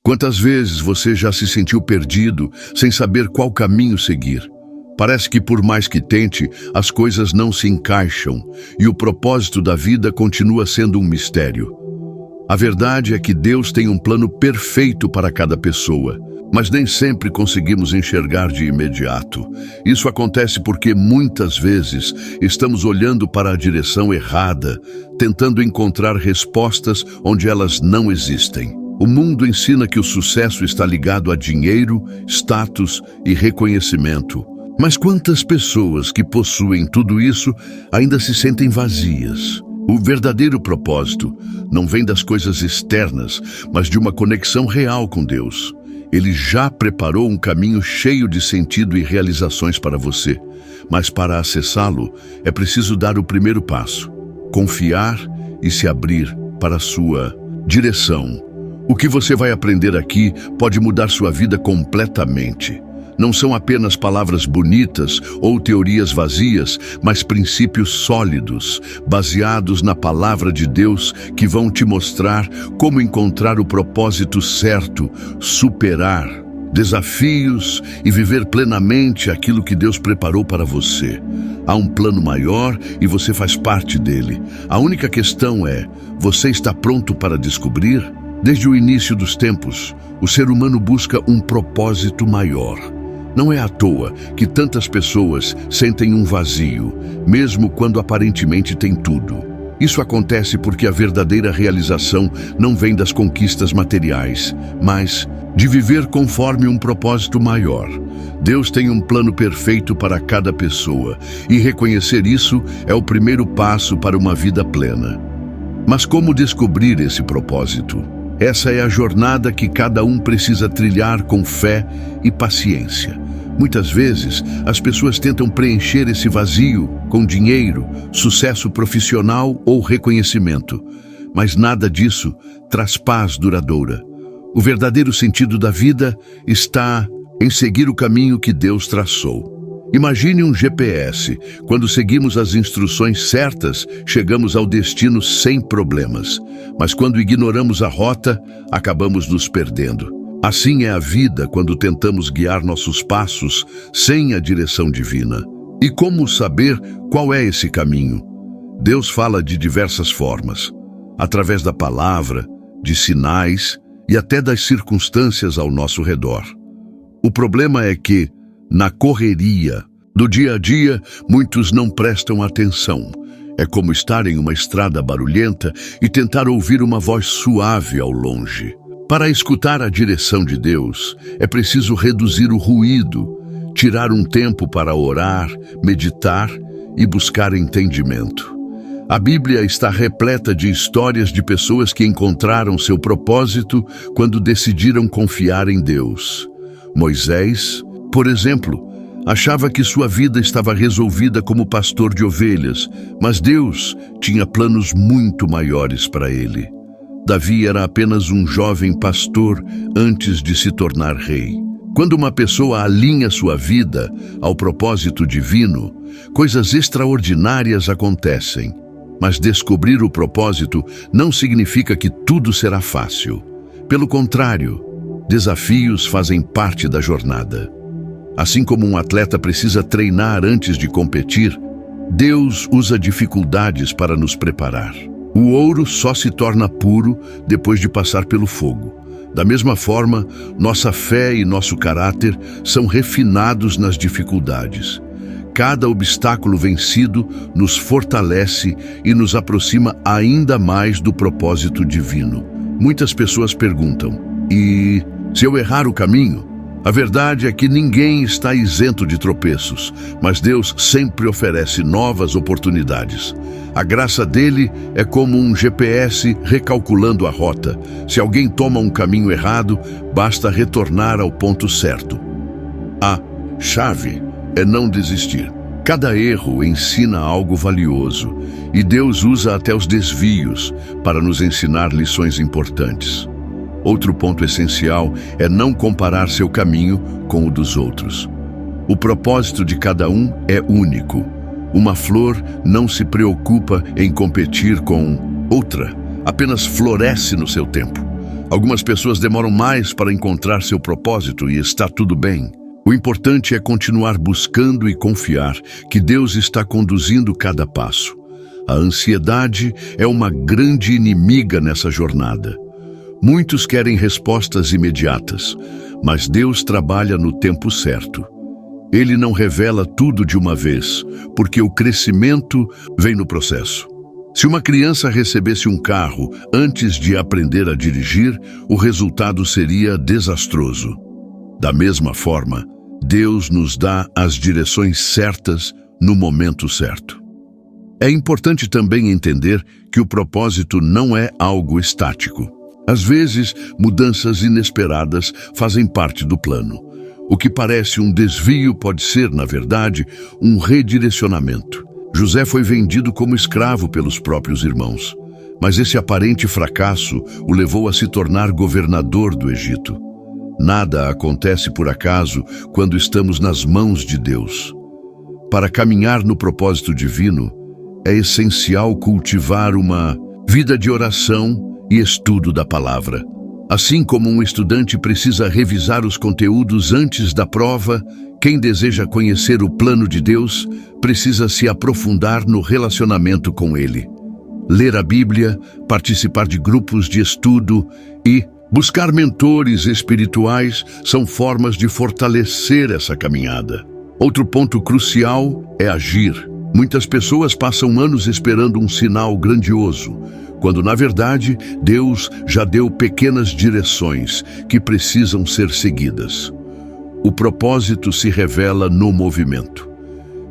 Quantas vezes você já se sentiu perdido, sem saber qual caminho seguir? Parece que por mais que tente, as coisas não se encaixam e o propósito da vida continua sendo um mistério. A verdade é que Deus tem um plano perfeito para cada pessoa, mas nem sempre conseguimos enxergar de imediato. Isso acontece porque muitas vezes estamos olhando para a direção errada, tentando encontrar respostas onde elas não existem. O mundo ensina que o sucesso está ligado a dinheiro, status e reconhecimento. Mas quantas pessoas que possuem tudo isso ainda se sentem vazias? O verdadeiro propósito não vem das coisas externas, mas de uma conexão real com Deus. Ele já preparou um caminho cheio de sentido e realizações para você, mas para acessá-lo é preciso dar o primeiro passo, confiar e se abrir para a sua direção. O que você vai aprender aqui pode mudar sua vida completamente. Não são apenas palavras bonitas ou teorias vazias, mas princípios sólidos, baseados na palavra de Deus, que vão te mostrar como encontrar o propósito certo, superar desafios e viver plenamente aquilo que Deus preparou para você. Há um plano maior e você faz parte dele. A única questão é, você está pronto para descobrir? Desde o início dos tempos, o ser humano busca um propósito maior. Não é à toa que tantas pessoas sentem um vazio, mesmo quando aparentemente têm tudo. Isso acontece porque a verdadeira realização não vem das conquistas materiais, mas de viver conforme um propósito maior. Deus tem um plano perfeito para cada pessoa, e reconhecer isso é o primeiro passo para uma vida plena. Mas como descobrir esse propósito? Essa é a jornada que cada um precisa trilhar com fé e paciência. Muitas vezes, as pessoas tentam preencher esse vazio com dinheiro, sucesso profissional ou reconhecimento. Mas nada disso traz paz duradoura. O verdadeiro sentido da vida está em seguir o caminho que Deus traçou. Imagine um GPS. Quando seguimos as instruções certas, chegamos ao destino sem problemas. Mas quando ignoramos a rota, acabamos nos perdendo. Assim é a vida quando tentamos guiar nossos passos sem a direção divina. E como saber qual é esse caminho? Deus fala de diversas formas, através da palavra, de sinais e até das circunstâncias ao nosso redor. O problema é que, na correria do dia a dia, muitos não prestam atenção. É como estar em uma estrada barulhenta e tentar ouvir uma voz suave ao longe. Para escutar a direção de Deus, é preciso reduzir o ruído, tirar um tempo para orar, meditar e buscar entendimento. A Bíblia está repleta de histórias de pessoas que encontraram seu propósito quando decidiram confiar em Deus. Moisés, por exemplo, achava que sua vida estava resolvida como pastor de ovelhas, mas Deus tinha planos muito maiores para ele. Davi era apenas um jovem pastor antes de se tornar rei. Quando uma pessoa alinha sua vida ao propósito divino, coisas extraordinárias acontecem. Mas descobrir o propósito não significa que tudo será fácil. Pelo contrário, desafios fazem parte da jornada. Assim como um atleta precisa treinar antes de competir, Deus usa dificuldades para nos preparar. O ouro só se torna puro depois de passar pelo fogo. Da mesma forma, nossa fé e nosso caráter são refinados nas dificuldades. Cada obstáculo vencido nos fortalece e nos aproxima ainda mais do propósito divino. Muitas pessoas perguntam, e se eu errar o caminho? A verdade é que ninguém está isento de tropeços, mas Deus sempre oferece novas oportunidades. A graça dele é como um GPS recalculando a rota. Se alguém toma um caminho errado, basta retornar ao ponto certo. A chave é não desistir. Cada erro ensina algo valioso, e Deus usa até os desvios para nos ensinar lições importantes. Outro ponto essencial é não comparar seu caminho com o dos outros. O propósito de cada um é único. Uma flor não se preocupa em competir com outra, apenas floresce no seu tempo. Algumas pessoas demoram mais para encontrar seu propósito e está tudo bem. O importante é continuar buscando e confiar que Deus está conduzindo cada passo. A ansiedade é uma grande inimiga nessa jornada. Muitos querem respostas imediatas, mas Deus trabalha no tempo certo. Ele não revela tudo de uma vez, porque o crescimento vem no processo. Se uma criança recebesse um carro antes de aprender a dirigir, o resultado seria desastroso. Da mesma forma, Deus nos dá as direções certas no momento certo. É importante também entender que o propósito não é algo estático. Às vezes, mudanças inesperadas fazem parte do plano. O que parece um desvio pode ser, na verdade, um redirecionamento. José foi vendido como escravo pelos próprios irmãos, mas esse aparente fracasso o levou a se tornar governador do Egito. Nada acontece por acaso quando estamos nas mãos de Deus. Para caminhar no propósito divino, é essencial cultivar uma vida de oração e estudo da palavra. Assim como um estudante precisa revisar os conteúdos antes da prova, quem deseja conhecer o plano de Deus precisa se aprofundar no relacionamento com Ele. Ler a Bíblia, participar de grupos de estudo e buscar mentores espirituais são formas de fortalecer essa caminhada. Outro ponto crucial é agir. Muitas pessoas passam anos esperando um sinal grandioso, quando na verdade Deus já deu pequenas direções que precisam ser seguidas. O propósito se revela no movimento.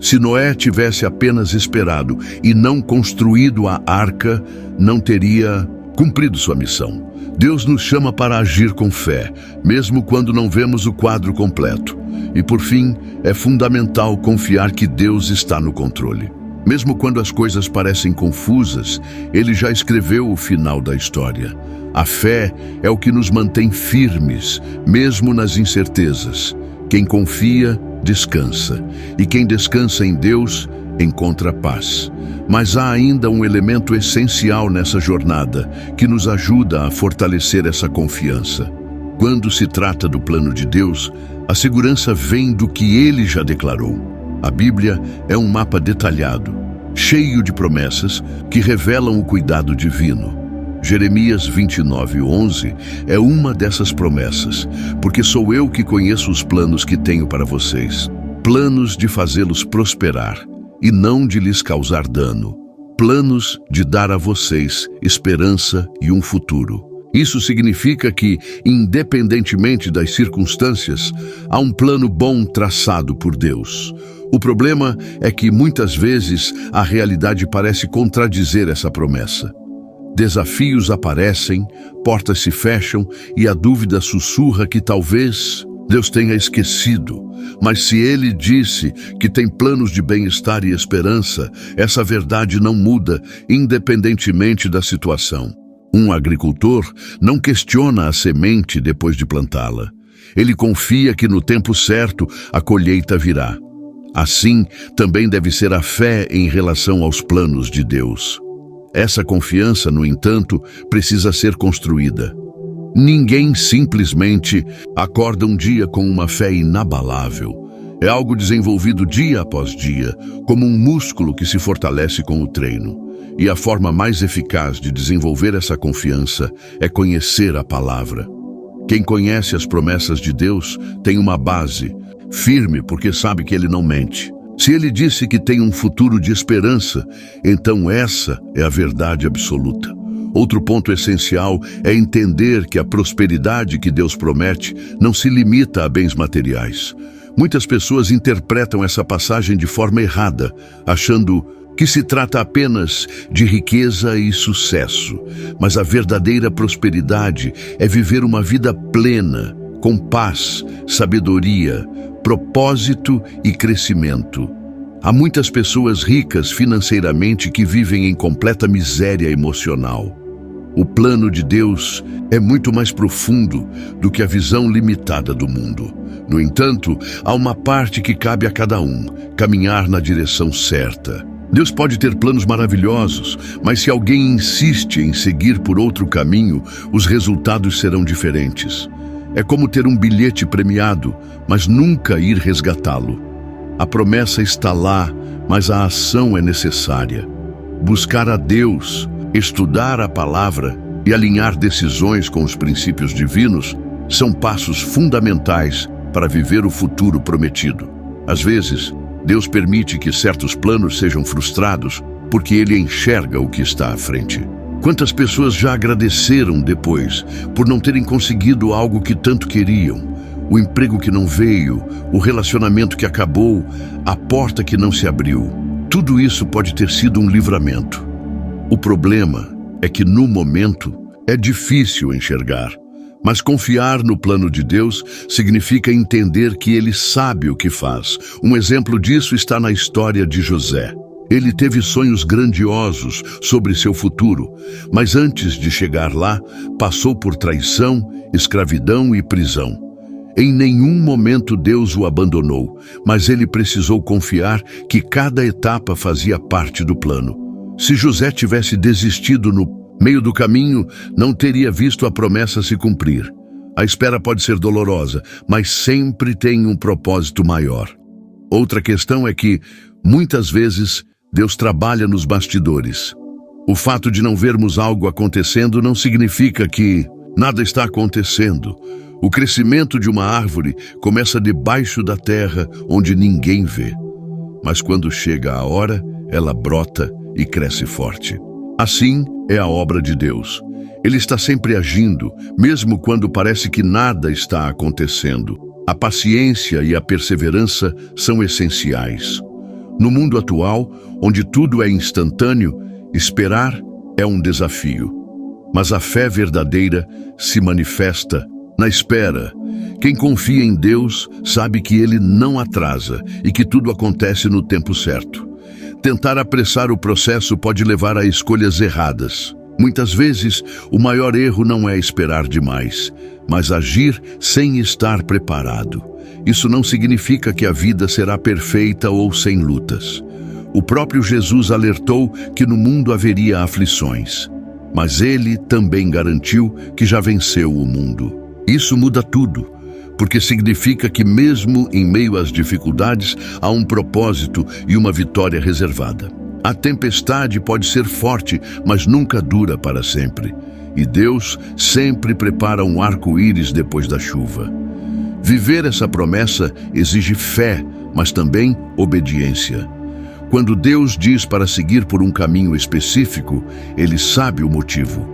Se Noé tivesse apenas esperado e não construído a arca, não teria cumprido sua missão. Deus nos chama para agir com fé, mesmo quando não vemos o quadro completo. E por fim, é fundamental confiar que Deus está no controle. Mesmo quando as coisas parecem confusas, Ele já escreveu o final da história. A fé é o que nos mantém firmes, mesmo nas incertezas. Quem confia, descansa. E quem descansa em Deus, encontra paz. Mas há ainda um elemento essencial nessa jornada que nos ajuda a fortalecer essa confiança. Quando se trata do plano de Deus, a segurança vem do que Ele já declarou. A Bíblia é um mapa detalhado, cheio de promessas que revelam o cuidado divino. Jeremias 29:11 é uma dessas promessas, porque sou eu que conheço os planos que tenho para vocês, planos de fazê-los prosperar e não de lhes causar dano, planos de dar a vocês esperança e um futuro. Isso significa que, independentemente das circunstâncias, há um plano bom traçado por Deus. O problema é que, muitas vezes, a realidade parece contradizer essa promessa. Desafios aparecem, portas se fecham e a dúvida sussurra que talvez Deus tenha esquecido. Mas se Ele disse que tem planos de bem-estar e esperança, essa verdade não muda, independentemente da situação. Um agricultor não questiona a semente depois de plantá-la. Ele confia que no tempo certo a colheita virá. Assim, também deve ser a fé em relação aos planos de Deus. Essa confiança, no entanto, precisa ser construída. Ninguém simplesmente acorda um dia com uma fé inabalável. É algo desenvolvido dia após dia, como um músculo que se fortalece com o treino. E a forma mais eficaz de desenvolver essa confiança é conhecer a palavra. Quem conhece as promessas de Deus tem uma base firme porque sabe que Ele não mente. Se Ele disse que tem um futuro de esperança, então essa é a verdade absoluta. Outro ponto essencial é entender que a prosperidade que Deus promete não se limita a bens materiais. Muitas pessoas interpretam essa passagem de forma errada, achando que se trata apenas de riqueza e sucesso. Mas a verdadeira prosperidade é viver uma vida plena, com paz, sabedoria, propósito e crescimento. Há muitas pessoas ricas financeiramente que vivem em completa miséria emocional. O plano de Deus é muito mais profundo do que a visão limitada do mundo. No entanto, há uma parte que cabe a cada um: caminhar na direção certa. Deus pode ter planos maravilhosos, mas se alguém insiste em seguir por outro caminho, os resultados serão diferentes. É como ter um bilhete premiado, mas nunca ir resgatá-lo. A promessa está lá, mas a ação é necessária. Buscar a Deus, estudar a palavra e alinhar decisões com os princípios divinos são passos fundamentais para viver o futuro prometido. Às vezes, Deus permite que certos planos sejam frustrados porque Ele enxerga o que está à frente. Quantas pessoas já agradeceram depois por não terem conseguido algo que tanto queriam? O emprego que não veio, o relacionamento que acabou, a porta que não se abriu. Tudo isso pode ter sido um livramento. O problema é que no momento é difícil enxergar. Mas confiar no plano de Deus significa entender que Ele sabe o que faz. Um exemplo disso está na história de José. Ele teve sonhos grandiosos sobre seu futuro, mas antes de chegar lá, passou por traição, escravidão e prisão. Em nenhum momento Deus o abandonou, mas ele precisou confiar que cada etapa fazia parte do plano. Se José tivesse desistido no meio do caminho, não teria visto a promessa se cumprir. A espera pode ser dolorosa, mas sempre tem um propósito maior. Outra questão é que, muitas vezes, Deus trabalha nos bastidores. O fato de não vermos algo acontecendo não significa que nada está acontecendo. O crescimento de uma árvore começa debaixo da terra, onde ninguém vê. Mas quando chega a hora, ela brota e cresce forte. Assim é a obra de Deus. Ele está sempre agindo, mesmo quando parece que nada está acontecendo. A paciência e a perseverança são essenciais. No mundo atual, onde tudo é instantâneo, esperar é um desafio. Mas a fé verdadeira se manifesta na espera. Quem confia em Deus sabe que Ele não atrasa e que tudo acontece no tempo certo. Tentar apressar o processo pode levar a escolhas erradas. Muitas vezes, o maior erro não é esperar demais, mas agir sem estar preparado. Isso não significa que a vida será perfeita ou sem lutas. O próprio Jesus alertou que no mundo haveria aflições, mas Ele também garantiu que já venceu o mundo. Isso muda tudo, porque significa que mesmo em meio às dificuldades, há um propósito e uma vitória reservada. A tempestade pode ser forte, mas nunca dura para sempre. E Deus sempre prepara um arco-íris depois da chuva. Viver essa promessa exige fé, mas também obediência. Quando Deus diz para seguir por um caminho específico, Ele sabe o motivo.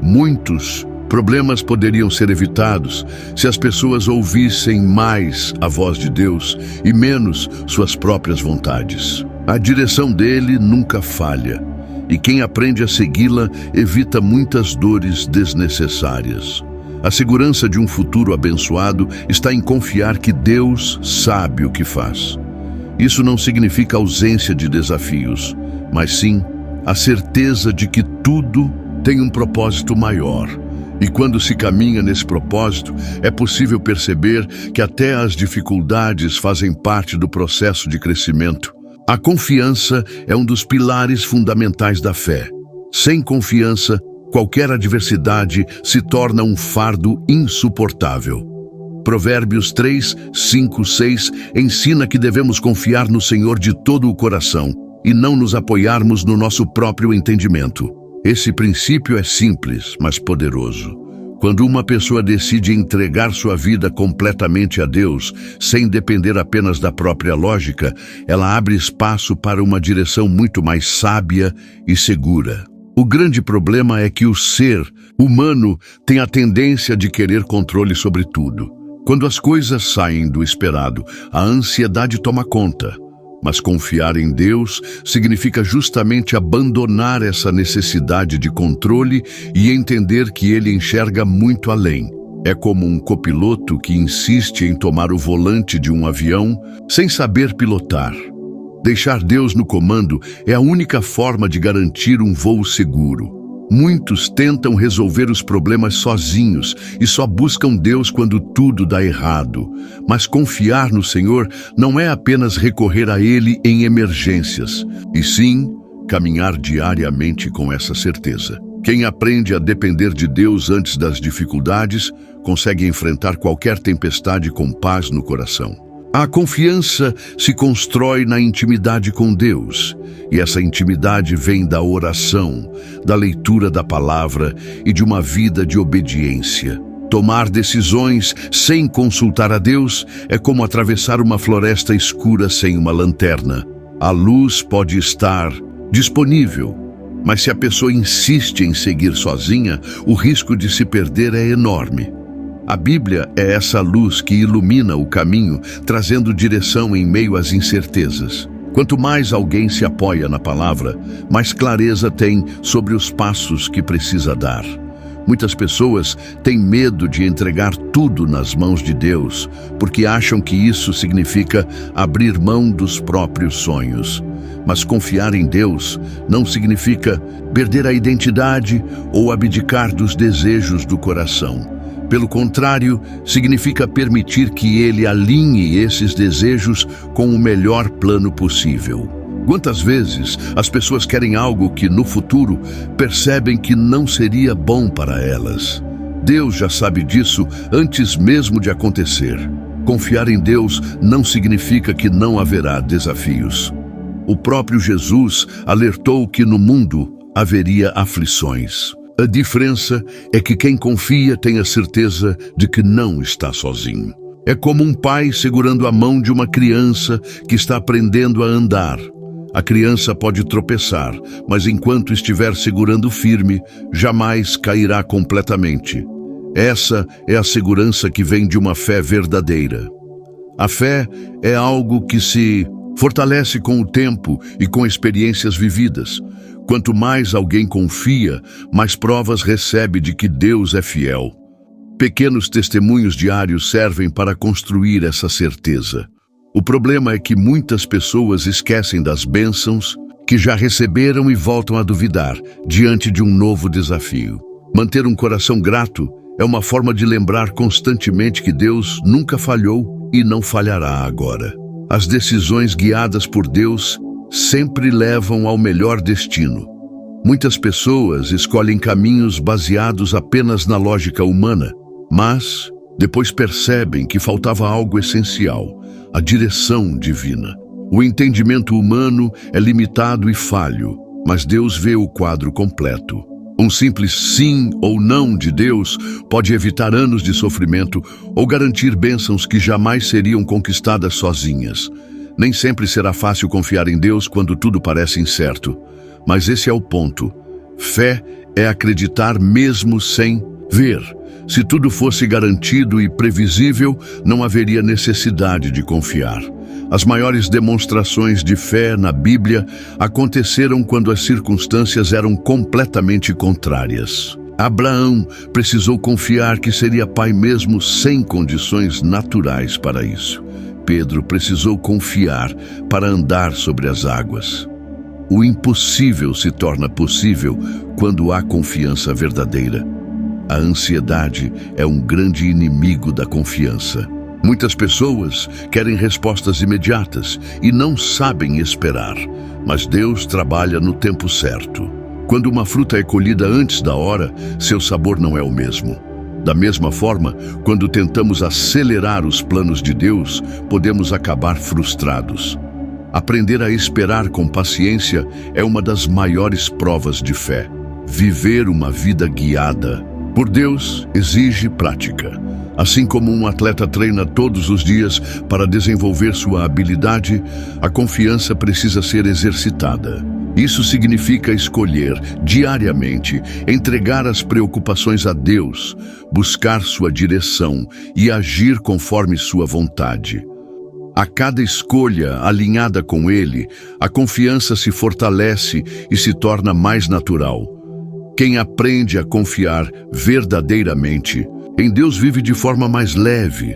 Muitos problemas poderiam ser evitados se as pessoas ouvissem mais a voz de Deus e menos suas próprias vontades. A direção dele nunca falha, e quem aprende a segui-la evita muitas dores desnecessárias. A segurança de um futuro abençoado está em confiar que Deus sabe o que faz. Isso não significa ausência de desafios, mas sim a certeza de que tudo tem um propósito maior. E quando se caminha nesse propósito, é possível perceber que até as dificuldades fazem parte do processo de crescimento. A confiança é um dos pilares fundamentais da fé. Sem confiança, qualquer adversidade se torna um fardo insuportável. Provérbios 3, 5, 6 ensina que devemos confiar no Senhor de todo o coração e não nos apoiarmos no nosso próprio entendimento. Esse princípio é simples, mas poderoso. Quando uma pessoa decide entregar sua vida completamente a Deus, sem depender apenas da própria lógica, ela abre espaço para uma direção muito mais sábia e segura. O grande problema é que o ser humano tem a tendência de querer controle sobre tudo. Quando as coisas saem do esperado, a ansiedade toma conta. Mas confiar em Deus significa justamente abandonar essa necessidade de controle e entender que Ele enxerga muito além. É como um copiloto que insiste em tomar o volante de um avião sem saber pilotar. Deixar Deus no comando é a única forma de garantir um voo seguro. Muitos tentam resolver os problemas sozinhos e só buscam Deus quando tudo dá errado. Mas confiar no Senhor não é apenas recorrer a Ele em emergências, e sim caminhar diariamente com essa certeza. Quem aprende a depender de Deus antes das dificuldades consegue enfrentar qualquer tempestade com paz no coração. A confiança se constrói na intimidade com Deus, e essa intimidade vem da oração, da leitura da palavra e de uma vida de obediência. Tomar decisões sem consultar a Deus é como atravessar uma floresta escura sem uma lanterna. A luz pode estar disponível, mas se a pessoa insiste em seguir sozinha, o risco de se perder é enorme. A Bíblia é essa luz que ilumina o caminho, trazendo direção em meio às incertezas. Quanto mais alguém se apoia na palavra, mais clareza tem sobre os passos que precisa dar. Muitas pessoas têm medo de entregar tudo nas mãos de Deus, porque acham que isso significa abrir mão dos próprios sonhos. Mas confiar em Deus não significa perder a identidade ou abdicar dos desejos do coração. Pelo contrário, significa permitir que Ele alinhe esses desejos com o melhor plano possível. Quantas vezes as pessoas querem algo que no futuro percebem que não seria bom para elas? Deus já sabe disso antes mesmo de acontecer. Confiar em Deus não significa que não haverá desafios. O próprio Jesus alertou que no mundo haveria aflições. A diferença é que quem confia tem a certeza de que não está sozinho. É como um pai segurando a mão de uma criança que está aprendendo a andar. A criança pode tropeçar, mas enquanto estiver segurando firme, jamais cairá completamente. Essa é a segurança que vem de uma fé verdadeira. A fé é algo que se fortalece com o tempo e com experiências vividas. Quanto mais alguém confia, mais provas recebe de que Deus é fiel. Pequenos testemunhos diários servem para construir essa certeza. O problema é que muitas pessoas esquecem das bênçãos que já receberam e voltam a duvidar diante de um novo desafio. Manter um coração grato é uma forma de lembrar constantemente que Deus nunca falhou e não falhará agora. As decisões guiadas por Deus sempre levam ao melhor destino. Muitas pessoas escolhem caminhos baseados apenas na lógica humana, mas depois percebem que faltava algo essencial: a direção divina. O entendimento humano é limitado e falho, mas Deus vê o quadro completo. Um simples sim ou não de Deus pode evitar anos de sofrimento ou garantir bênçãos que jamais seriam conquistadas sozinhas. Nem sempre será fácil confiar em Deus quando tudo parece incerto, mas esse é o ponto. Fé é acreditar mesmo sem ver. Se tudo fosse garantido e previsível, não haveria necessidade de confiar. As maiores demonstrações de fé na Bíblia aconteceram quando as circunstâncias eram completamente contrárias. Abraão precisou confiar que seria pai mesmo sem condições naturais para isso. Pedro precisou confiar para andar sobre as águas. O impossível se torna possível quando há confiança verdadeira. A ansiedade é um grande inimigo da confiança. Muitas pessoas querem respostas imediatas e não sabem esperar, mas Deus trabalha no tempo certo. Quando uma fruta é colhida antes da hora, seu sabor não é o mesmo. Da mesma forma, quando tentamos acelerar os planos de Deus, podemos acabar frustrados. Aprender a esperar com paciência é uma das maiores provas de fé. Viver uma vida guiada por Deus exige prática. Assim como um atleta treina todos os dias para desenvolver sua habilidade, a confiança precisa ser exercitada. Isso significa escolher diariamente, entregar as preocupações a Deus, buscar sua direção e agir conforme sua vontade. A cada escolha alinhada com Ele, a confiança se fortalece e se torna mais natural. Quem aprende a confiar verdadeiramente em Deus vive de forma mais leve.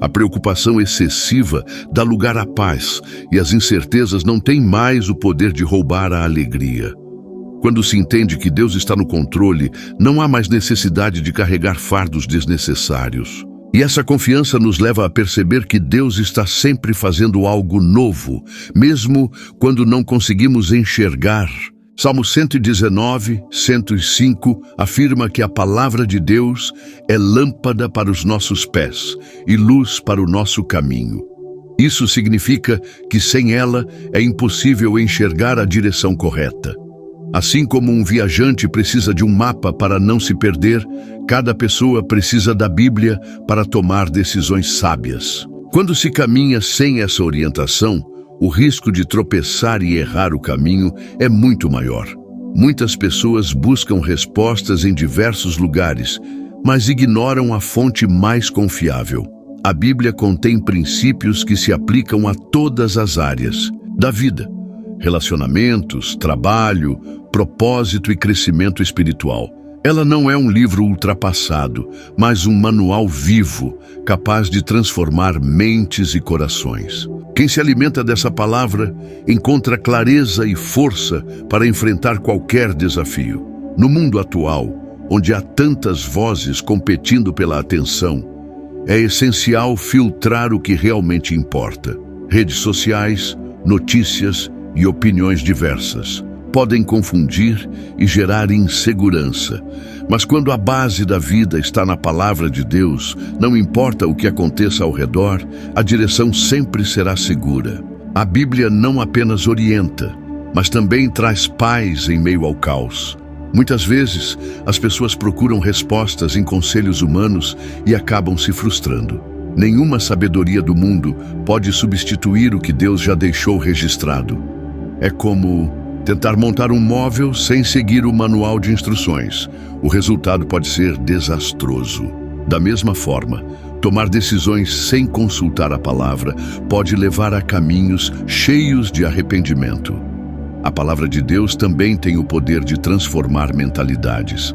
A preocupação excessiva dá lugar à paz e as incertezas não têm mais o poder de roubar a alegria. Quando se entende que Deus está no controle, não há mais necessidade de carregar fardos desnecessários. E essa confiança nos leva a perceber que Deus está sempre fazendo algo novo, mesmo quando não conseguimos enxergar. Salmo 119, 105 afirma que a palavra de Deus é lâmpada para os nossos pés e luz para o nosso caminho. Isso significa que sem ela é impossível enxergar a direção correta. Assim como um viajante precisa de um mapa para não se perder, cada pessoa precisa da Bíblia para tomar decisões sábias. Quando se caminha sem essa orientação, o risco de tropeçar e errar o caminho é muito maior. Muitas pessoas buscam respostas em diversos lugares, mas ignoram a fonte mais confiável. A Bíblia contém princípios que se aplicam a todas as áreas da vida: relacionamentos, trabalho, propósito e crescimento espiritual. Ela não é um livro ultrapassado, mas um manual vivo, capaz de transformar mentes e corações. Quem se alimenta dessa palavra encontra clareza e força para enfrentar qualquer desafio. No mundo atual, onde há tantas vozes competindo pela atenção, é essencial filtrar o que realmente importa. Redes sociais, notícias e opiniões diversas podem confundir e gerar insegurança. Mas quando a base da vida está na palavra de Deus, não importa o que aconteça ao redor, a direção sempre será segura. A Bíblia não apenas orienta, mas também traz paz em meio ao caos. Muitas vezes, as pessoas procuram respostas em conselhos humanos e acabam se frustrando. Nenhuma sabedoria do mundo pode substituir o que Deus já deixou registrado. É como tentar montar um móvel sem seguir o manual de instruções. O resultado pode ser desastroso. Da mesma forma, tomar decisões sem consultar a palavra pode levar a caminhos cheios de arrependimento. A palavra de Deus também tem o poder de transformar mentalidades.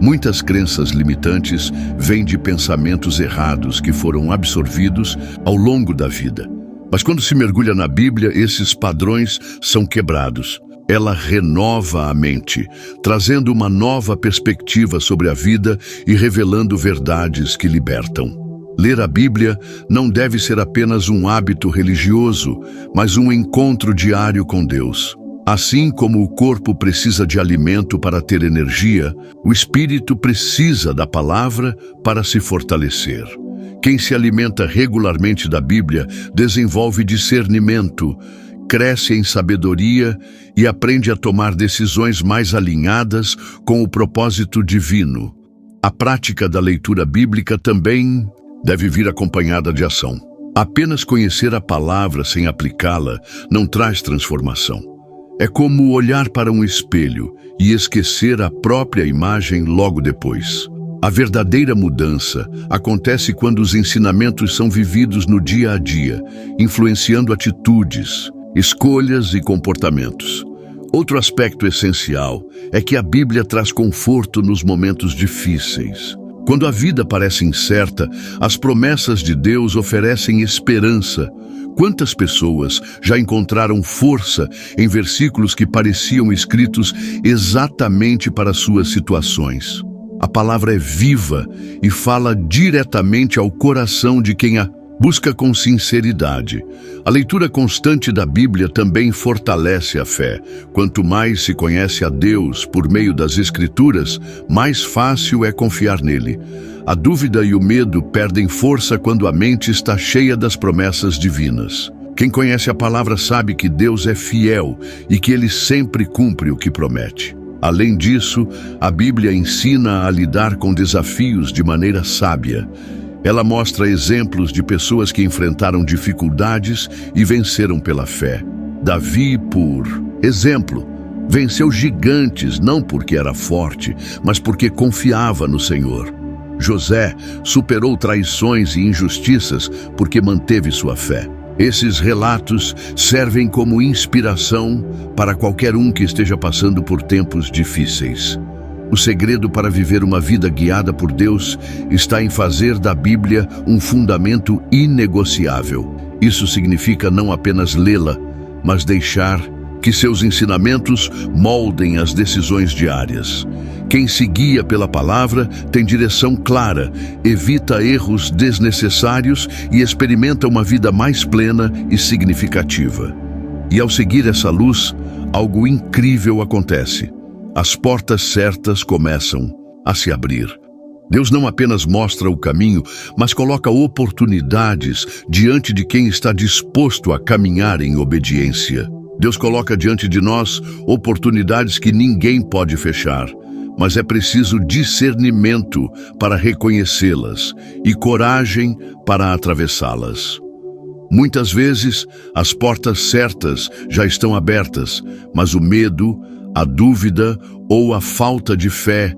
Muitas crenças limitantes vêm de pensamentos errados que foram absorvidos ao longo da vida. Mas quando se mergulha na Bíblia, esses padrões são quebrados. Ela renova a mente, trazendo uma nova perspectiva sobre a vida e revelando verdades que libertam. Ler a Bíblia não deve ser apenas um hábito religioso, mas um encontro diário com Deus. Assim como o corpo precisa de alimento para ter energia, o espírito precisa da palavra para se fortalecer. Quem se alimenta regularmente da Bíblia desenvolve discernimento, cresce em sabedoria e aprende a tomar decisões mais alinhadas com o propósito divino. A prática da leitura bíblica também deve vir acompanhada de ação. Apenas conhecer a palavra sem aplicá-la não traz transformação. É como olhar para um espelho e esquecer a própria imagem logo depois. A verdadeira mudança acontece quando os ensinamentos são vividos no dia a dia, influenciando atitudes, escolhas e comportamentos. Outro aspecto essencial é que a Bíblia traz conforto nos momentos difíceis. Quando a vida parece incerta, as promessas de Deus oferecem esperança. Quantas pessoas já encontraram força em versículos que pareciam escritos exatamente para suas situações? A palavra é viva e fala diretamente ao coração de quem a busca com sinceridade. A leitura constante da Bíblia também fortalece a fé. Quanto mais se conhece a Deus por meio das Escrituras, mais fácil é confiar nele. A dúvida e o medo perdem força quando a mente está cheia das promessas divinas. Quem conhece a palavra sabe que Deus é fiel e que ele sempre cumpre o que promete. Além disso, a Bíblia ensina a lidar com desafios de maneira sábia. Ela mostra exemplos de pessoas que enfrentaram dificuldades e venceram pela fé. Davi, por exemplo, venceu gigantes não porque era forte, mas porque confiava no Senhor. José superou traições e injustiças porque manteve sua fé. Esses relatos servem como inspiração para qualquer um que esteja passando por tempos difíceis. O segredo para viver uma vida guiada por Deus está em fazer da Bíblia um fundamento inegociável. Isso significa não apenas lê-la, mas deixar Que seus ensinamentos moldem as decisões diárias. Quem se guia pela palavra tem direção clara, evita erros desnecessários e experimenta uma vida mais plena e significativa. E ao seguir essa luz, algo incrível acontece. As portas certas começam a se abrir. Deus não apenas mostra o caminho, mas coloca oportunidades diante de quem está disposto a caminhar em obediência. Deus coloca diante de nós oportunidades que ninguém pode fechar, mas é preciso discernimento para reconhecê-las e coragem para atravessá-las. Muitas vezes, as portas certas já estão abertas, mas o medo, a dúvida ou a falta de fé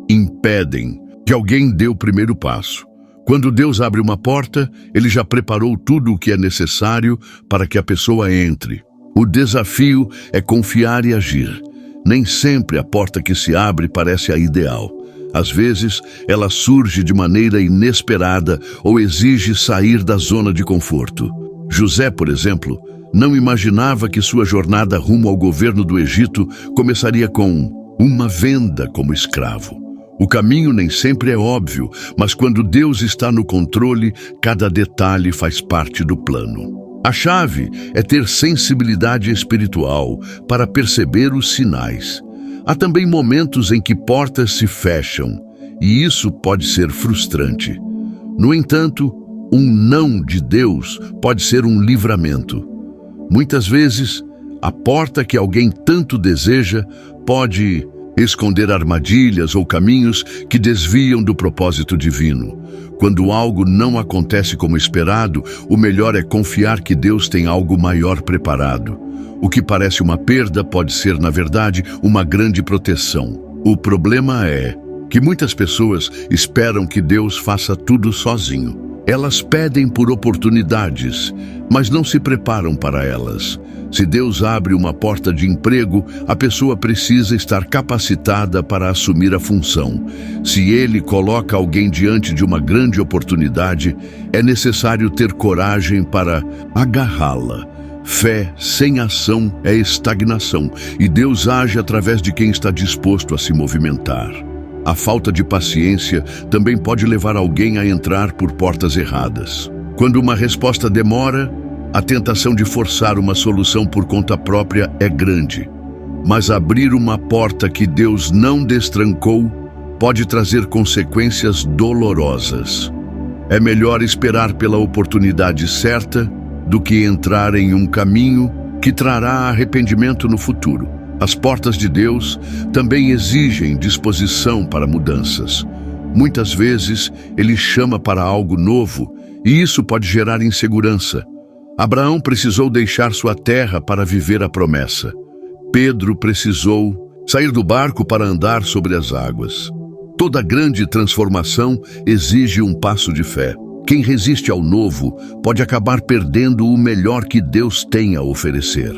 impedem que alguém dê o primeiro passo. Quando Deus abre uma porta, Ele já preparou tudo o que é necessário para que a pessoa entre. O desafio é confiar e agir. Nem sempre a porta que se abre parece a ideal. Às vezes, ela surge de maneira inesperada ou exige sair da zona de conforto. José, por exemplo, não imaginava que sua jornada rumo ao governo do Egito começaria com uma venda como escravo. O caminho nem sempre é óbvio, mas quando Deus está no controle, cada detalhe faz parte do plano. A chave é ter sensibilidade espiritual para perceber os sinais. Há também momentos em que portas se fecham, e isso pode ser frustrante. No entanto, um não de Deus pode ser um livramento. Muitas vezes, a porta que alguém tanto deseja pode esconder armadilhas ou caminhos que desviam do propósito divino. Quando algo não acontece como esperado, o melhor é confiar que Deus tem algo maior preparado. O que parece uma perda pode ser, na verdade, uma grande proteção. O problema é que muitas pessoas esperam que Deus faça tudo sozinho. Elas pedem por oportunidades, mas não se preparam para elas. Se Deus abre uma porta de emprego, a pessoa precisa estar capacitada para assumir a função. Se Ele coloca alguém diante de uma grande oportunidade, é necessário ter coragem para agarrá-la. Fé sem ação é estagnação, e Deus age através de quem está disposto a se movimentar. A falta de paciência também pode levar alguém a entrar por portas erradas. Quando uma resposta demora, a tentação de forçar uma solução por conta própria é grande. Mas abrir uma porta que Deus não destrancou pode trazer consequências dolorosas. É melhor esperar pela oportunidade certa do que entrar em um caminho que trará arrependimento no futuro. As portas de Deus também exigem disposição para mudanças. Muitas vezes, Ele chama para algo novo, e isso pode gerar insegurança. Abraão precisou deixar sua terra para viver a promessa. Pedro precisou sair do barco para andar sobre as águas. Toda grande transformação exige um passo de fé. Quem resiste ao novo pode acabar perdendo o melhor que Deus tem a oferecer.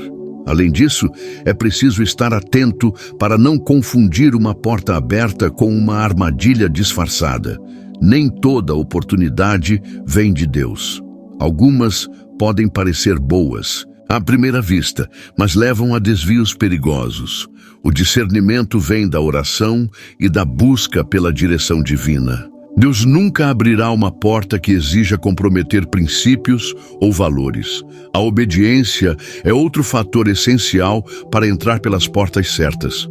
Além disso, é preciso estar atento para não confundir uma porta aberta com uma armadilha disfarçada. Nem toda oportunidade vem de Deus. Algumas podem parecer boas à primeira vista, mas levam a desvios perigosos. O discernimento vem da oração e da busca pela direção divina. Deus nunca abrirá uma porta que exija comprometer princípios ou valores. A obediência é outro fator essencial para entrar pelas portas certas.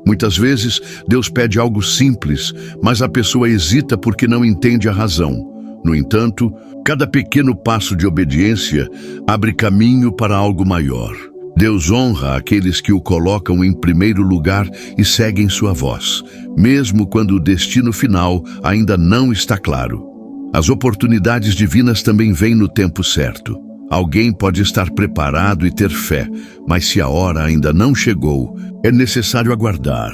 Muitas vezes, Deus pede algo simples, mas a pessoa hesita porque não entende a razão. No entanto, cada pequeno passo de obediência abre caminho para algo maior. Deus honra aqueles que o colocam em primeiro lugar e seguem sua voz, mesmo quando o destino final ainda não está claro. As oportunidades divinas também vêm no tempo certo. Alguém pode estar preparado e ter fé, mas se a hora ainda não chegou, é necessário aguardar.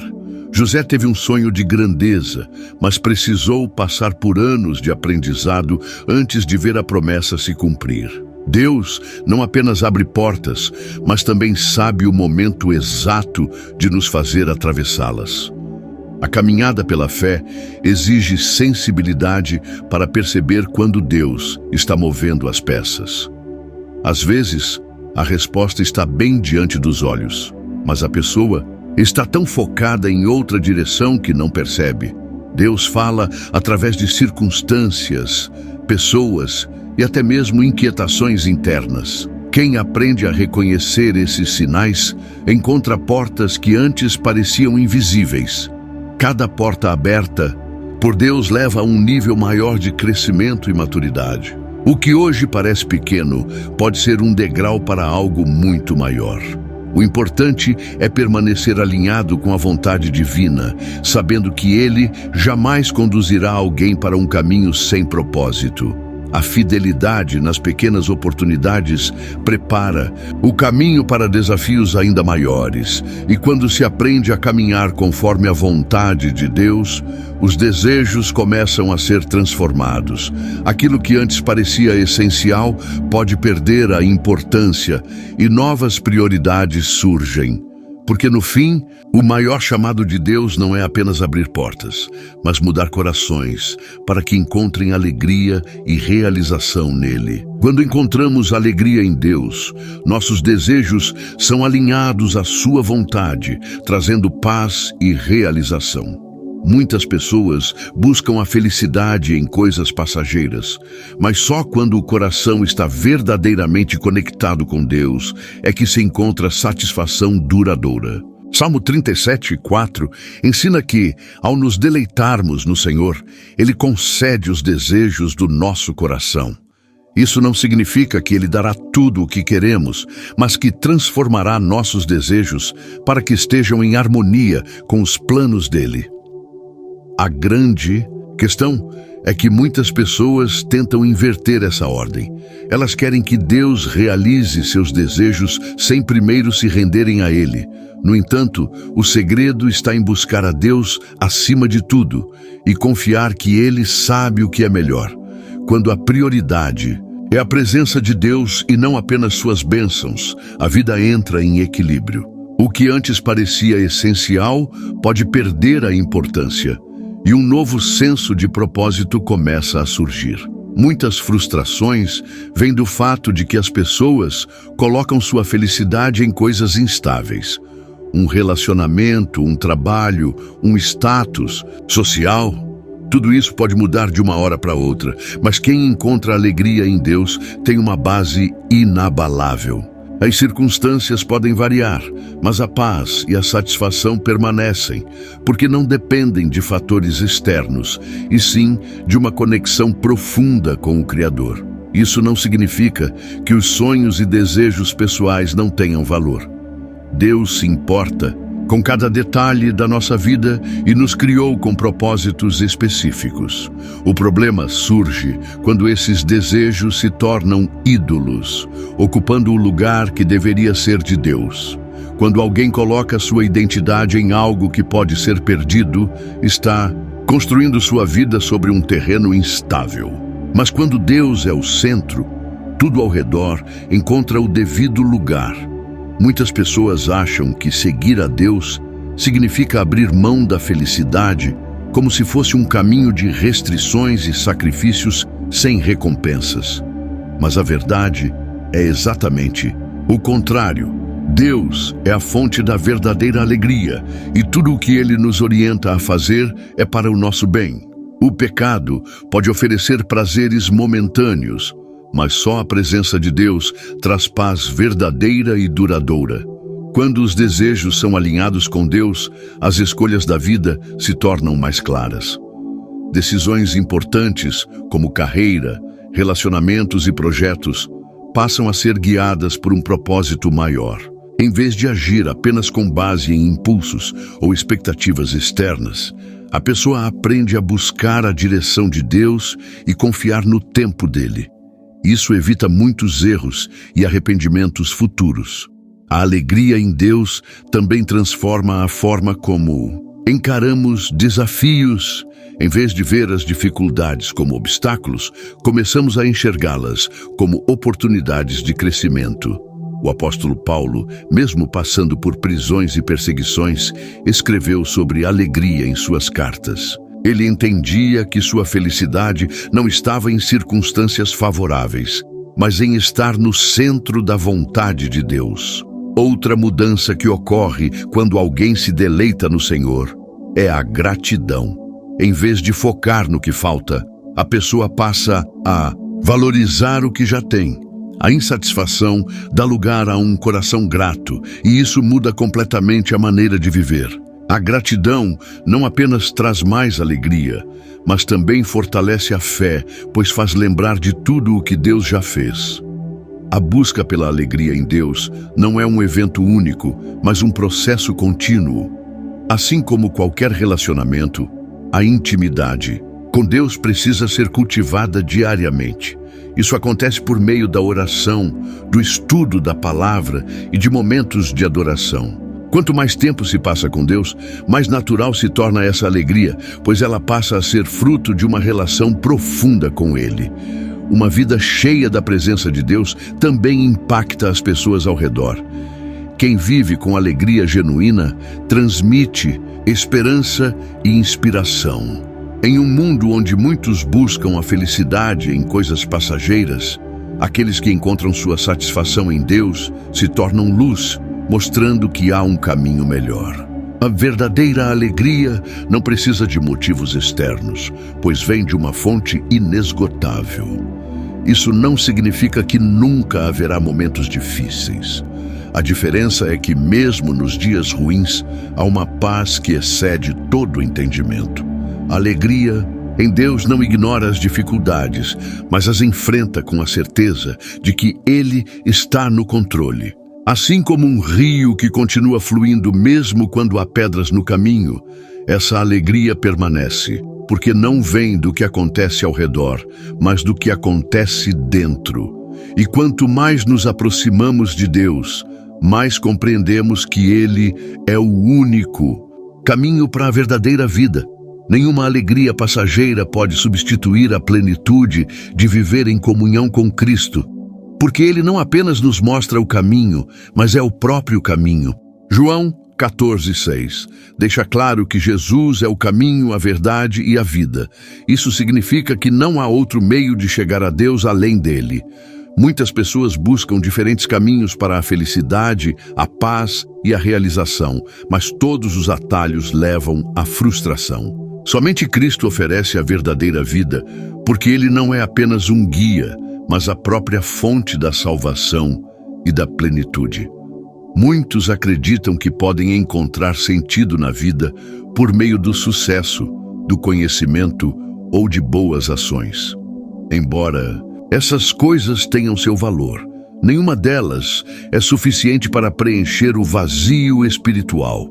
José teve um sonho de grandeza, mas precisou passar por anos de aprendizado antes de ver a promessa se cumprir. Deus não apenas abre portas, mas também sabe o momento exato de nos fazer atravessá-las. A caminhada pela fé exige sensibilidade para perceber quando Deus está movendo as peças. Às vezes, a resposta está bem diante dos olhos. mas a pessoa está tão focada em outra direção que não percebe. Deus fala através de circunstâncias, pessoas e até mesmo inquietações internas. Quem aprende a reconhecer esses sinais encontra portas que antes pareciam invisíveis. Cada porta aberta por Deus leva a um nível maior de crescimento e maturidade. O que hoje parece pequeno pode ser um degrau para algo muito maior. O importante é permanecer alinhado com a vontade divina, sabendo que Ele jamais conduzirá alguém para um caminho sem propósito. A fidelidade nas pequenas oportunidades prepara o caminho para desafios ainda maiores. E quando se aprende a caminhar conforme a vontade de Deus, os desejos começam a ser transformados. Aquilo que antes parecia essencial pode perder a importância e novas prioridades surgem. Porque no fim, o maior chamado de Deus não é apenas abrir portas, mas mudar corações para que encontrem alegria e realização nele. Quando encontramos alegria em Deus, nossos desejos são alinhados à sua vontade, trazendo paz e realização. Muitas pessoas buscam a felicidade em coisas passageiras, mas só quando o coração está verdadeiramente conectado com Deus é que se encontra satisfação duradoura. Salmo 37:4 ensina que, ao nos deleitarmos no Senhor, Ele concede os desejos do nosso coração. Isso não significa que Ele dará tudo o que queremos, mas que transformará nossos desejos para que estejam em harmonia com os planos dEle. A grande questão é que muitas pessoas tentam inverter essa ordem. Elas querem que Deus realize seus desejos sem primeiro se renderem a Ele. No entanto, o segredo está em buscar a Deus acima de tudo e confiar que Ele sabe o que é melhor. Quando a prioridade é a presença de Deus e não apenas suas bênçãos, a vida entra em equilíbrio. O que antes parecia essencial pode perder a importância. E um novo senso de propósito começa a surgir. Muitas frustrações vêm do fato de que as pessoas colocam sua felicidade em coisas instáveis. Um relacionamento, um trabalho, um status social. Tudo isso pode mudar de uma hora para outra, mas quem encontra alegria em Deus tem uma base inabalável. As circunstâncias podem variar, mas a paz e a satisfação permanecem, porque não dependem de fatores externos, e sim de uma conexão profunda com o Criador. Isso não significa que os sonhos e desejos pessoais não tenham valor. Deus se importa com cada detalhe da nossa vida e nos criou com propósitos específicos. O problema surge quando esses desejos se tornam ídolos, ocupando o lugar que deveria ser de Deus. Quando alguém coloca sua identidade em algo que pode ser perdido, está construindo sua vida sobre um terreno instável. Mas quando Deus é o centro, tudo ao redor encontra o devido lugar. Muitas pessoas acham que seguir a Deus significa abrir mão da felicidade, como se fosse um caminho de restrições e sacrifícios sem recompensas. Mas a verdade é exatamente o contrário. Deus é a fonte da verdadeira alegria, e tudo o que Ele nos orienta a fazer é para o nosso bem. O pecado pode oferecer prazeres momentâneos, mas só a presença de Deus traz paz verdadeira e duradoura. Quando os desejos são alinhados com Deus, as escolhas da vida se tornam mais claras. Decisões importantes, como carreira, relacionamentos e projetos, passam a ser guiadas por um propósito maior. Em vez de agir apenas com base em impulsos ou expectativas externas, a pessoa aprende a buscar a direção de Deus e confiar no tempo dele. Isso evita muitos erros e arrependimentos futuros. A alegria em Deus também transforma a forma como encaramos desafios. Em vez de ver as dificuldades como obstáculos, começamos a enxergá-las como oportunidades de crescimento. O apóstolo Paulo, mesmo passando por prisões e perseguições, escreveu sobre alegria em suas cartas. Ele entendia que sua felicidade não estava em circunstâncias favoráveis, mas em estar no centro da vontade de Deus. Outra mudança que ocorre quando alguém se deleita no Senhor é a gratidão. Em vez de focar no que falta, a pessoa passa a valorizar o que já tem. A insatisfação dá lugar a um coração grato, e isso muda completamente a maneira de viver. A gratidão não apenas traz mais alegria, mas também fortalece a fé, pois faz lembrar de tudo o que Deus já fez. A busca pela alegria em Deus não é um evento único, mas um processo contínuo. Assim como qualquer relacionamento, a intimidade com Deus precisa ser cultivada diariamente. Isso acontece por meio da oração, do estudo da palavra e de momentos de adoração. Quanto mais tempo se passa com Deus, mais natural se torna essa alegria, pois ela passa a ser fruto de uma relação profunda com Ele. Uma vida cheia da presença de Deus também impacta as pessoas ao redor. Quem vive com alegria genuína transmite esperança e inspiração. Em um mundo onde muitos buscam a felicidade em coisas passageiras, aqueles que encontram sua satisfação em Deus se tornam luz, mostrando que há um caminho melhor. A verdadeira alegria não precisa de motivos externos, pois vem de uma fonte inesgotável. Isso não significa que nunca haverá momentos difíceis. A diferença é que, mesmo nos dias ruins, há uma paz que excede todo o entendimento. A alegria em Deus não ignora as dificuldades, mas as enfrenta com a certeza de que Ele está no controle. Assim como um rio que continua fluindo mesmo quando há pedras no caminho, essa alegria permanece, porque não vem do que acontece ao redor, mas do que acontece dentro. E quanto mais nos aproximamos de Deus, mais compreendemos que Ele é o único caminho para a verdadeira vida. Nenhuma alegria passageira pode substituir a plenitude de viver em comunhão com Cristo, porque Ele não apenas nos mostra o caminho, mas é o próprio caminho. João 14:6 deixa claro que Jesus é o caminho, a verdade e a vida. Isso significa que não há outro meio de chegar a Deus além dele. Muitas pessoas buscam diferentes caminhos para a felicidade, a paz e a realização, mas todos os atalhos levam à frustração. Somente Cristo oferece a verdadeira vida, porque Ele não é apenas um guia, mas a própria fonte da salvação e da plenitude. Muitos acreditam que podem encontrar sentido na vida por meio do sucesso, do conhecimento ou de boas ações. Embora essas coisas tenham seu valor, nenhuma delas é suficiente para preencher o vazio espiritual.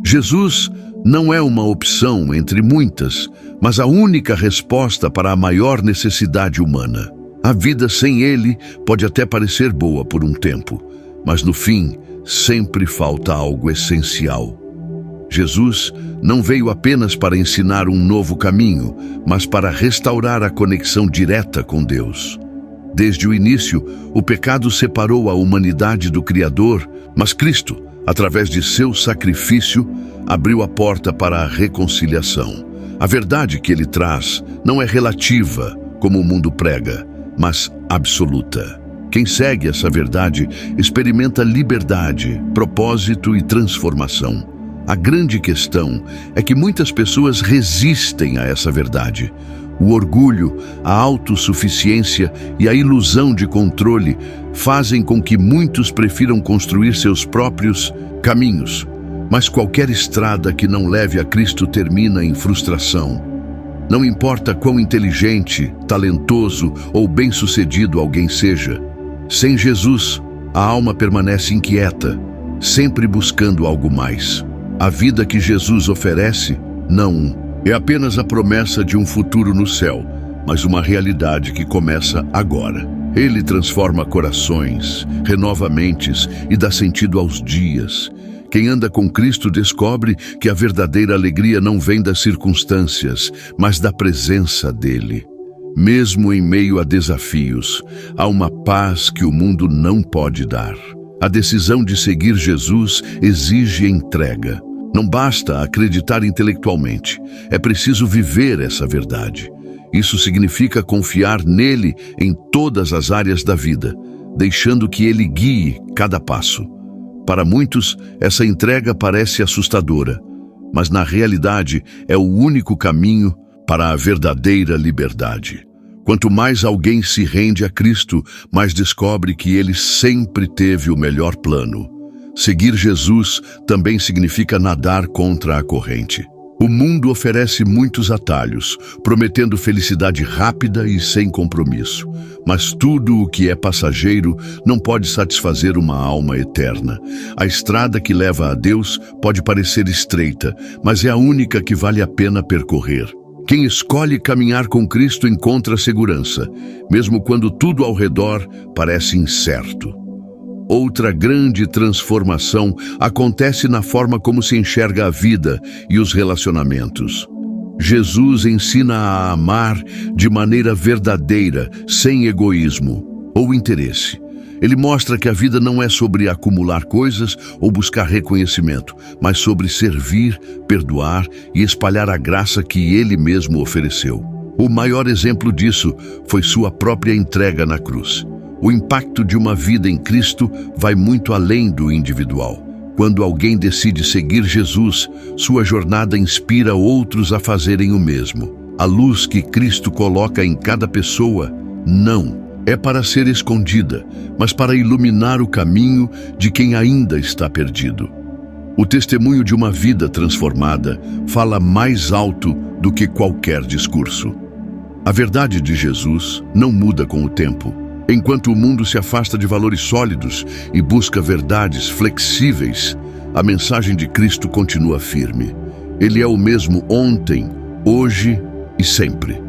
Jesus não é uma opção entre muitas, mas a única resposta para a maior necessidade humana. A vida sem Ele pode até parecer boa por um tempo, mas no fim sempre falta algo essencial. Jesus não veio apenas para ensinar um novo caminho, mas para restaurar a conexão direta com Deus. Desde o início, o pecado separou a humanidade do Criador, mas Cristo, através de seu sacrifício, abriu a porta para a reconciliação. A verdade que Ele traz não é relativa, como o mundo prega, mas absoluta. Quem segue essa verdade experimenta liberdade, propósito e transformação. A grande questão é que muitas pessoas resistem a essa verdade. O orgulho, a autossuficiência e a ilusão de controle fazem com que muitos prefiram construir seus próprios caminhos. Mas qualquer estrada que não leve a Cristo termina em frustração. Não importa quão inteligente, talentoso ou bem-sucedido alguém seja, sem Jesus, a alma permanece inquieta, sempre buscando algo mais. A vida que Jesus oferece, não é apenas a promessa de um futuro no céu, mas uma realidade que começa agora. Ele transforma corações, renova mentes e dá sentido aos dias. Quem anda com Cristo descobre que a verdadeira alegria não vem das circunstâncias, mas da presença dele. Mesmo em meio a desafios, há uma paz que o mundo não pode dar. A decisão de seguir Jesus exige entrega. Não basta acreditar intelectualmente, é preciso viver essa verdade. Isso significa confiar nele em todas as áreas da vida, deixando que ele guie cada passo. Para muitos, essa entrega parece assustadora, mas na realidade é o único caminho para a verdadeira liberdade. Quanto mais alguém se rende a Cristo, mais descobre que Ele sempre teve o melhor plano. Seguir Jesus também significa nadar contra a corrente. O mundo oferece muitos atalhos, prometendo felicidade rápida e sem compromisso. Mas tudo o que é passageiro não pode satisfazer uma alma eterna. A estrada que leva a Deus pode parecer estreita, mas é a única que vale a pena percorrer. Quem escolhe caminhar com Cristo encontra segurança, mesmo quando tudo ao redor parece incerto. Outra grande transformação acontece na forma como se enxerga a vida e os relacionamentos. Jesus ensina a amar de maneira verdadeira, sem egoísmo ou interesse. Ele mostra que a vida não é sobre acumular coisas ou buscar reconhecimento, mas sobre servir, perdoar e espalhar a graça que Ele mesmo ofereceu. O maior exemplo disso foi sua própria entrega na cruz. O impacto de uma vida em Cristo vai muito além do individual. Quando alguém decide seguir Jesus, sua jornada inspira outros a fazerem o mesmo. A luz que Cristo coloca em cada pessoa não é para ser escondida, mas para iluminar o caminho de quem ainda está perdido. O testemunho de uma vida transformada fala mais alto do que qualquer discurso. A verdade de Jesus não muda com o tempo. Enquanto o mundo se afasta de valores sólidos e busca verdades flexíveis, a mensagem de Cristo continua firme. Ele é o mesmo ontem, hoje e sempre.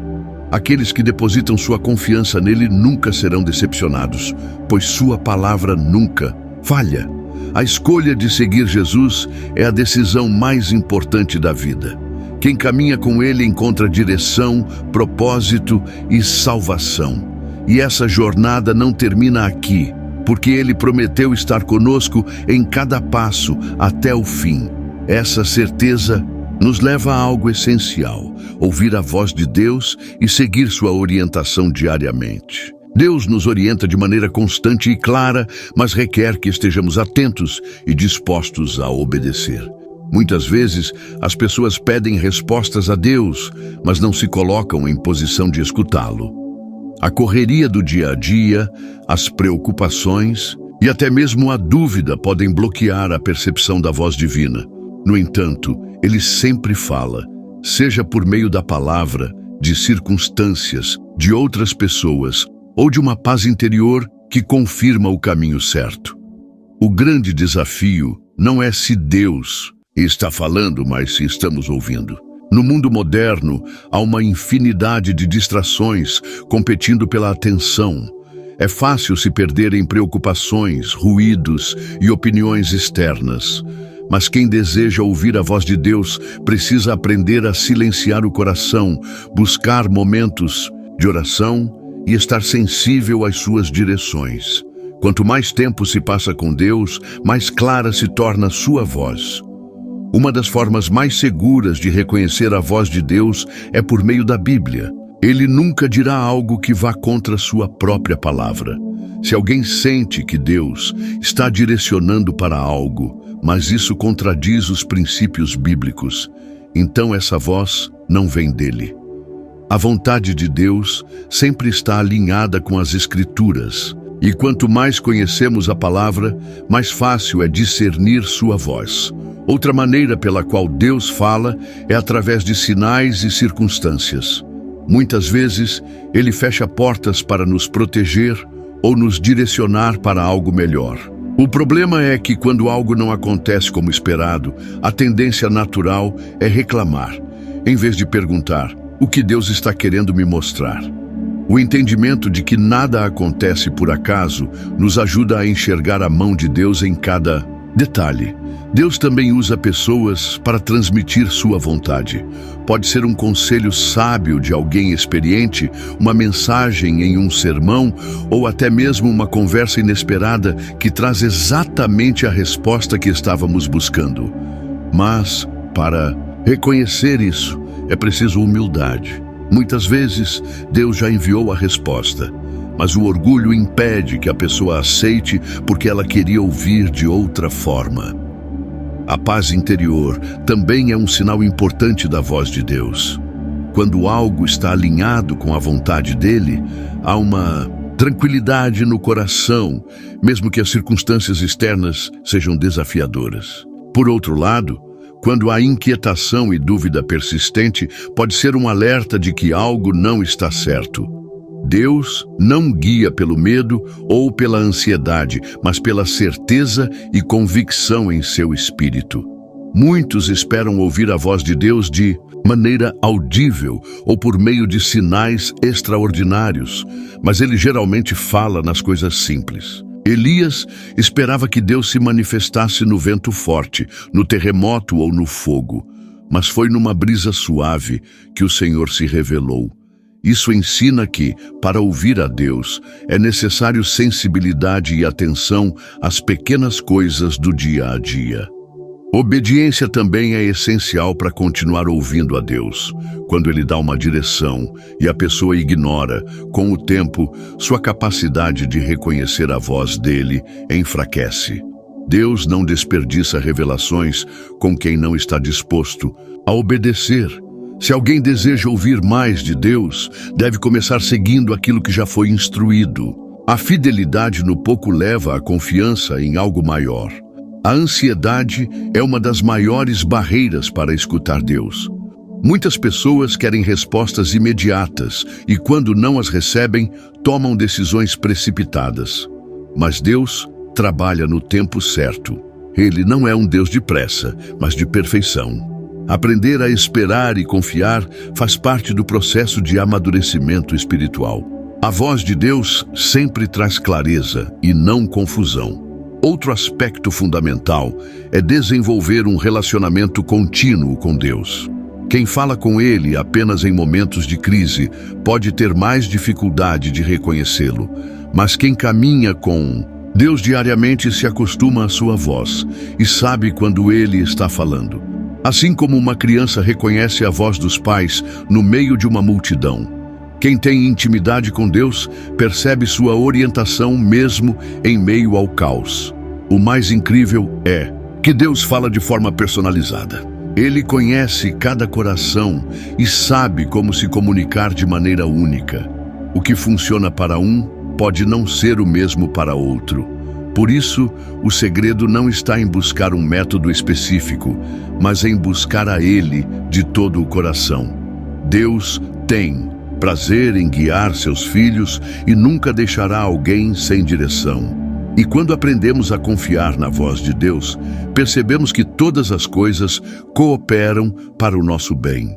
Aqueles que depositam sua confiança nele nunca serão decepcionados, pois sua palavra nunca falha. A escolha de seguir Jesus é a decisão mais importante da vida. Quem caminha com ele encontra direção, propósito e salvação. E essa jornada não termina aqui, porque ele prometeu estar conosco em cada passo até o fim. Essa certeza nos leva a algo essencial: ouvir a voz de Deus e seguir sua orientação diariamente. Deus nos orienta de maneira constante e clara, mas requer que estejamos atentos e dispostos a obedecer. Muitas vezes, as pessoas pedem respostas a Deus, mas não se colocam em posição de escutá-lo. A correria do dia a dia, as preocupações e até mesmo a dúvida podem bloquear a percepção da voz divina. No entanto, Ele sempre fala, seja por meio da palavra, de circunstâncias, de outras pessoas ou de uma paz interior que confirma o caminho certo. O grande desafio não é se Deus está falando, mas se estamos ouvindo. No mundo moderno, há uma infinidade de distrações competindo pela atenção. É fácil se perder em preocupações, ruídos e opiniões externas. Mas quem deseja ouvir a voz de Deus precisa aprender a silenciar o coração, buscar momentos de oração e estar sensível às suas direções. Quanto mais tempo se passa com Deus, mais clara se torna sua voz. Uma das formas mais seguras de reconhecer a voz de Deus é por meio da Bíblia. Ele nunca dirá algo que vá contra sua própria palavra. Se alguém sente que Deus está direcionando para algo, mas isso contradiz os princípios bíblicos, então essa voz não vem dele. A vontade de Deus sempre está alinhada com as Escrituras, e quanto mais conhecemos a palavra, mais fácil é discernir sua voz. Outra maneira pela qual Deus fala é através de sinais e circunstâncias. Muitas vezes, Ele fecha portas para nos proteger ou nos direcionar para algo melhor. O problema é que quando algo não acontece como esperado, a tendência natural é reclamar, em vez de perguntar: o que Deus está querendo me mostrar? O entendimento de que nada acontece por acaso nos ajuda a enxergar a mão de Deus em cada detalhe. Deus também usa pessoas para transmitir sua vontade. Pode ser um conselho sábio de alguém experiente, uma mensagem em um sermão ou até mesmo uma conversa inesperada que traz exatamente a resposta que estávamos buscando. Mas, para reconhecer isso, é preciso humildade. Muitas vezes, Deus já enviou a resposta, mas o orgulho impede que a pessoa aceite porque ela queria ouvir de outra forma. A paz interior também é um sinal importante da voz de Deus. Quando algo está alinhado com a vontade dele, há uma tranquilidade no coração, mesmo que as circunstâncias externas sejam desafiadoras. Por outro lado, quando há inquietação e dúvida persistente, pode ser um alerta de que algo não está certo. Deus não guia pelo medo ou pela ansiedade, mas pela certeza e convicção em seu espírito. Muitos esperam ouvir a voz de Deus de maneira audível ou por meio de sinais extraordinários, mas ele geralmente fala nas coisas simples. Elias esperava que Deus se manifestasse no vento forte, no terremoto ou no fogo, mas foi numa brisa suave que o Senhor se revelou. Isso ensina que, para ouvir a Deus, é necessário sensibilidade e atenção às pequenas coisas do dia a dia. Obediência também é essencial para continuar ouvindo a Deus. Quando Ele dá uma direção e a pessoa ignora, com o tempo, sua capacidade de reconhecer a voz dele enfraquece. Deus não desperdiça revelações com quem não está disposto a obedecer. Se alguém deseja ouvir mais de Deus, deve começar seguindo aquilo que já foi instruído. A fidelidade no pouco leva à confiança em algo maior. A ansiedade é uma das maiores barreiras para escutar Deus. Muitas pessoas querem respostas imediatas e, quando não as recebem, tomam decisões precipitadas. Mas Deus trabalha no tempo certo. Ele não é um Deus de pressa, mas de perfeição. Aprender a esperar e confiar faz parte do processo de amadurecimento espiritual. A voz de Deus sempre traz clareza e não confusão. Outro aspecto fundamental é desenvolver um relacionamento contínuo com Deus. Quem fala com Ele apenas em momentos de crise pode ter mais dificuldade de reconhecê-lo, mas quem caminha com Deus diariamente se acostuma à sua voz e sabe quando Ele está falando. Assim como uma criança reconhece a voz dos pais no meio de uma multidão. Quem tem intimidade com Deus percebe sua orientação mesmo em meio ao caos. O mais incrível é que Deus fala de forma personalizada. Ele conhece cada coração e sabe como se comunicar de maneira única. O que funciona para um pode não ser o mesmo para outro. Por isso, o segredo não está em buscar um método específico, mas em buscar a Ele de todo o coração. Deus tem prazer em guiar seus filhos e nunca deixará alguém sem direção. E quando aprendemos a confiar na voz de Deus, percebemos que todas as coisas cooperam para o nosso bem.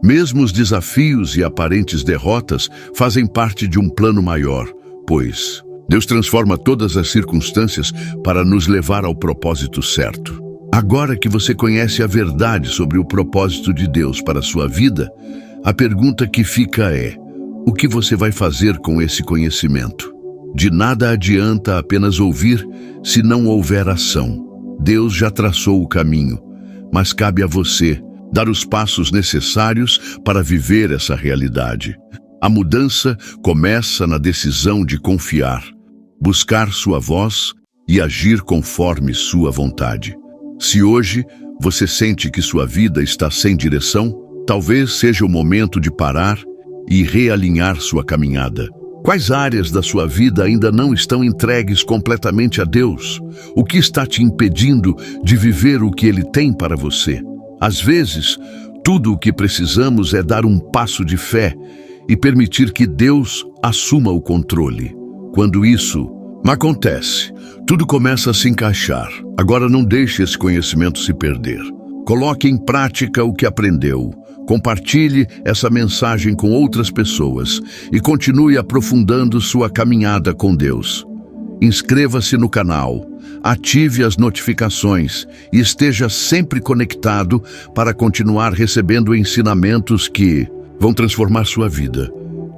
Mesmo os desafios e aparentes derrotas fazem parte de um plano maior, pois Deus transforma todas as circunstâncias para nos levar ao propósito certo. Agora que você conhece a verdade sobre o propósito de Deus para a sua vida, a pergunta que fica é: o que você vai fazer com esse conhecimento? De nada adianta apenas ouvir se não houver ação. Deus já traçou o caminho, mas cabe a você dar os passos necessários para viver essa realidade. A mudança começa na decisão de confiar, buscar sua voz e agir conforme sua vontade. Se hoje você sente que sua vida está sem direção, talvez seja o momento de parar e realinhar sua caminhada. Quais áreas da sua vida ainda não estão entregues completamente a Deus? O que está te impedindo de viver o que Ele tem para você? Às vezes, tudo o que precisamos é dar um passo de fé e permitir que Deus assuma o controle. Quando isso acontece, tudo começa a se encaixar. Agora não deixe esse conhecimento se perder. Coloque em prática o que aprendeu. Compartilhe essa mensagem com outras pessoas e continue aprofundando sua caminhada com Deus. Inscreva-se no canal, ative as notificações e esteja sempre conectado para continuar recebendo ensinamentos que vão transformar sua vida.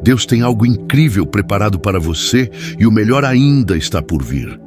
Deus tem algo incrível preparado para você e o melhor ainda está por vir.